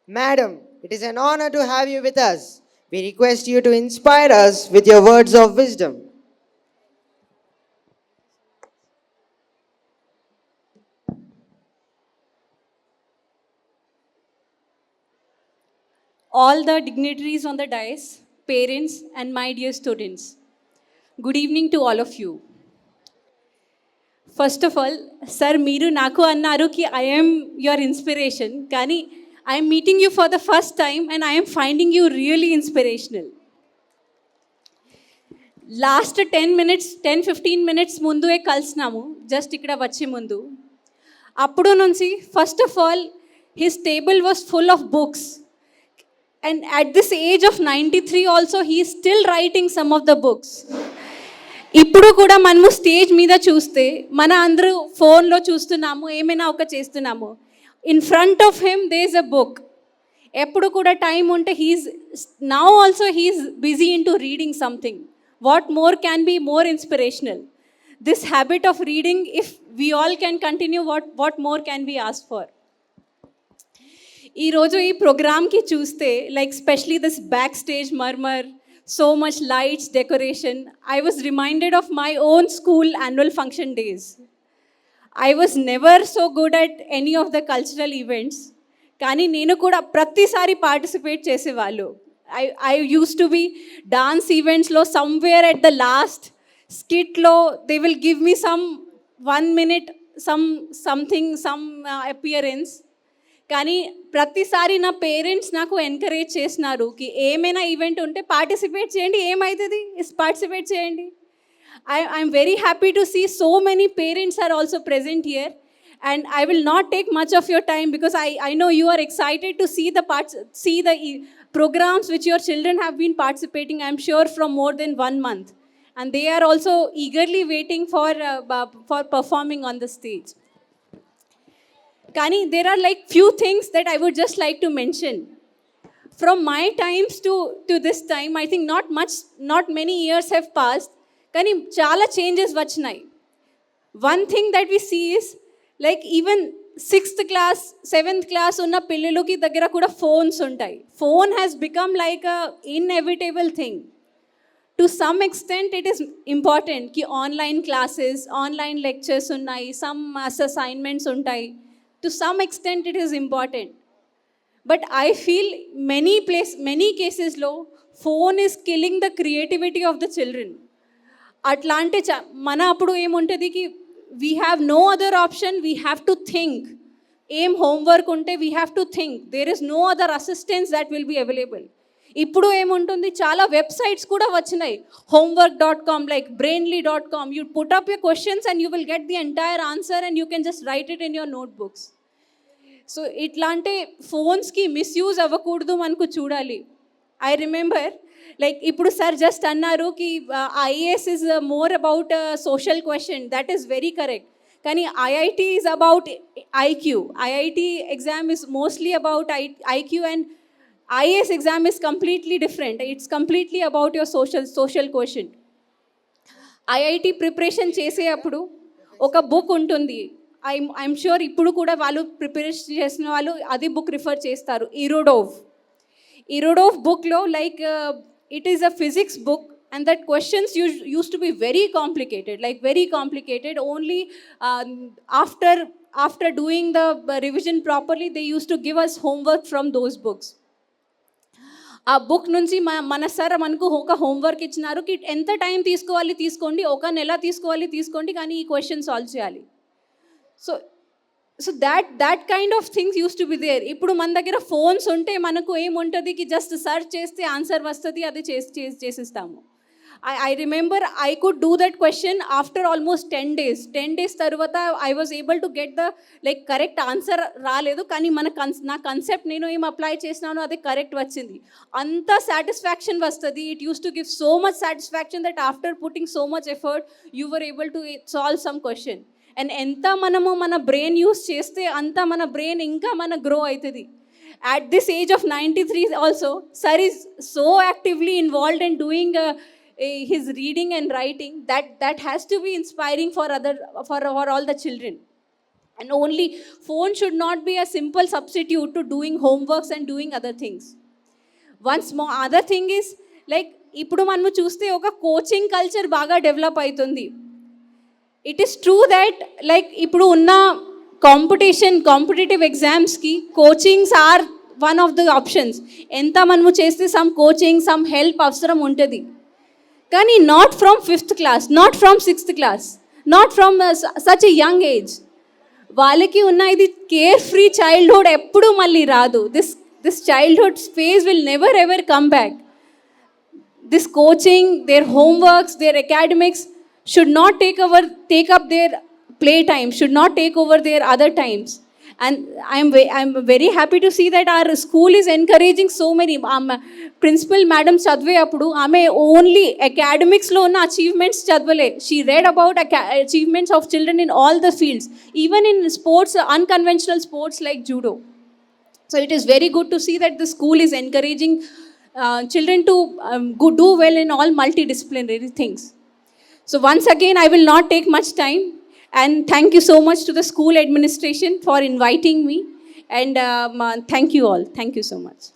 Madam, it is an honor to have you with us. We request you to inspire us with your words of wisdom. All the dignitaries on the dais, parents, and my dear students. Good evening to all of you. First of all, sir, మీరు నాకు అన్నారు కి I am your inspiration. కానీ I am meeting you for the first time and I am finding you really inspirational. Last 10 minutes 10-15 minutes ముందే కలిసినాము just ఇక్కడ వచ్చే ముందు అప్పుడు నుంచి first of all his table was full of books and at this age of 93 also he still writing some of the books ఇప్పుడు కూడా మనము stage మీద చూస్తే మన అందరూ ఫోన్లో చూస్తున్నాము ఏమైనా ఒక చేస్తున్నాము in front of him there is a book ఎప్పుడు కూడా టైం ఉంటే he's now also he's busy in to reading something what more can be more inspirational this habit of reading if we all can continue what more can be ask for ఈరోజు ఈ ప్రోగ్రామ్కి చూస్తే like specially this back stage murmur so much lights, decoration. I was reminded of my own school annual function days. I was never so good at any of the cultural events. కానీ నేను కూడా ప్రతిసారి participate చేసేవాళ్ళు I use to be dance ఈవెంట్స్లో somewhere at the last స్కిట్లో they will give me some 1 minute something some appearance కానీ ప్రతిసారి నా పేరెంట్స్ నాకు ఎంకరేజ్ చేసినారు కి ఏమైనా ఈవెంట్ ఉంటే పార్టిసిపేట్ చేయండి ఏమవుతుంది పార్టిసిపేట్ చేయండి I'm very happy to see so many parents are also present here and I will not take much of your time because I know you are excited to see the programs which your children have been participating, I'm sure from more than 1 month, and they are also eagerly waiting for performing on the stage. Kani, there are like few things that I would just like to mention. From my times to this time, I think not many years have passed. Kani, chala changes vachinai. One thing that we see is like even 6th class, 7th class unna pillaluki daggara kuda phones untai. Phone has become like a inevitable thing. To some extent, it is important ki online classes, online lectures unnai, some assignments untai. To some extent it is important, but I feel many cases low phone is killing the creativity of the children. Atlante mana appudu em untadi ki we have no other option, we have to think. Homework unte we have to think, there is no other assistance that will be available. ఇప్పుడు ఏముంటుంది చాలా websites కూడా వచ్చినాయి homework.com like brainly.com. You put up your questions and you will get the entire answer and you can just write it in your notebooks. So ఇట్లాంటి ఫోన్స్కి misuse అవ్వకూడదు మనకు చూడాలి. ఐ రిమెంబర్ లైక్ ఇప్పుడు సార్ జస్ట్ అన్నారు కి IAS is more about social question, that is very correct. కానీ IIT is about IQ. IIT exam is mostly about IQ and IAS exam is completely different. It's completely about your social question. IIT preparation చేసేటప్పుడు ఒక book ఉంటుంది, I'm sure ఇప్పుడు కూడా వాళ్ళు preparation చేసిన వాళ్ళు అది బుక్ రిఫర్ చేస్తారు, ఇరోడోవ్ బుక్లో like it is a physics book and that questions used to be very complicated only after doing the revision properly they used to give us homework from those books. ఆ book నుంచి మన sir మనకు ఒక homework ఇచ్చినారు కి ఎంత time తీసుకోండి, ఒక నెల తీసుకోండి కానీ ఈ క్వశ్చన్ సాల్వ్ చేయాలి. So that kind of things used to be there. ఇప్పుడు మన దగ్గర ఫోన్స్ ఉంటే మనకు ఏముంటుంది కి జస్ట్ సర్చ్ చేస్తే ఆన్సర్ వస్తుంది, అది చేసిస్తాము. I remember I could do that question after almost 10 days. 10 days తర్వాత I was able to get the like correct answer రాలేదు కానీ నా కన్సెప్ట్ నేను ఏం అప్లై చేసినానో అది కరెక్ట్ వచ్చింది. అంత సాటిస్ఫాక్షన్ వస్తుంది. It use to give so much satisfaction that after putting so much effort you were able to solve some question. And ఎంత మనము మన బ్రెయిన్ యూస్ చేస్తే అంత మన బ్రెయిన్ ఇంకా మన గ్రో అవుతుంది. At this age of 93 also, sir is so actively involved in doing his reading and writing that has to be inspiring for all the children. And only phone should not be a simple substitute to doing homeworks and doing other things. Once more other thing is like ఇప్పుడు మనము చూస్తే ఒక coaching culture బాగా develop అవుతుంది. It is true that like ఇప్పుడు ఉన్న competitive ఎగ్జామ్స్కి coachings are one of the options. ఎంత మనము చేస్తే సమ్ కోచింగ్ సమ్ హెల్ప్ అవసరం ఉంటుంది, కానీ not from 5th class, not from 6th class, not from such a young age. వాళ్ళకి ఉన్న ఇది కేర్ ఫ్రీ చైల్డ్హుడ్ ఎప్పుడూ మళ్ళీ రాదు. This childhood phase will never ever come back. This coaching, their homeworks, their academics should not take up their playtime, should not take over their other times. And I'm very happy to see that our school is encouraging so many. Principal Madam చదివే అప్పుడు ఆమె only అకాడమిక్స్లో ఉన్న achievements చదవలే. She read about achievements of children in all the fields, even in sports, unconventional sports like judo. So it is very good to see that the school is encouraging children to do well in all multidisciplinary things. So once again, I will not take much time, and thank you so much to the school administration for inviting me, and thank you all. Thank you so much.